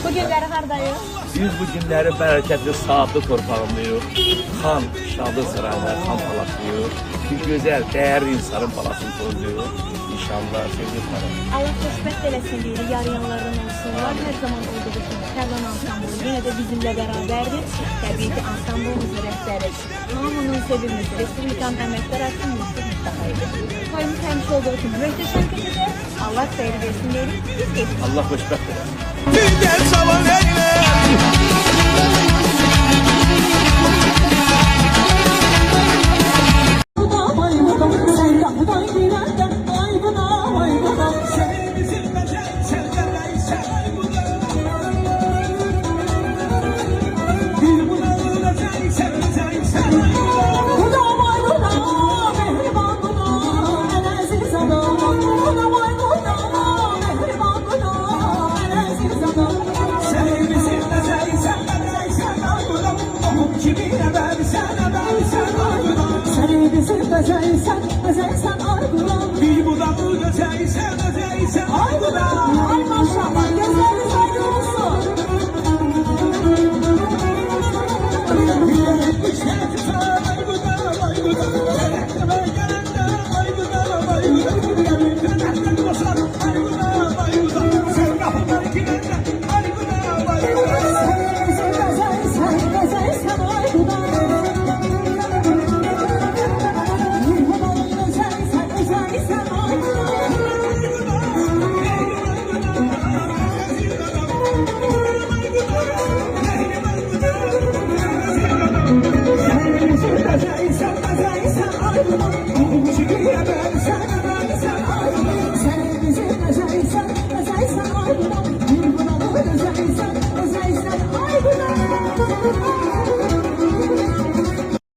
Bu günləri hardayıq? Biz bu günləri bərəkətli, saatlı torpağındayıq. Xan şadı sırayla, xan palasıyıq. Bir gözəl, dəyərli insanın palasını tozuyor. İnşallah sevgili xanım. Allah xoşbəxt eləsin deyirik, yarayanlardan olsunlar. Hər zaman olduğu kimi Tərlan ansamblı yenə də bizimlə bərabərdir. Təbii ki, ansamblımızın rəhbəri, hamının sevimlisi, Respublikanın əməkdar artın Yusuf Mustafa idi. Toyumuz həmişə olduğu kimi möhtəşəm keçəcək. Allah xeyir versin deyirik, biz geçirik. Allah xoşbəxt eləsin. Dilden savan eyle. Sen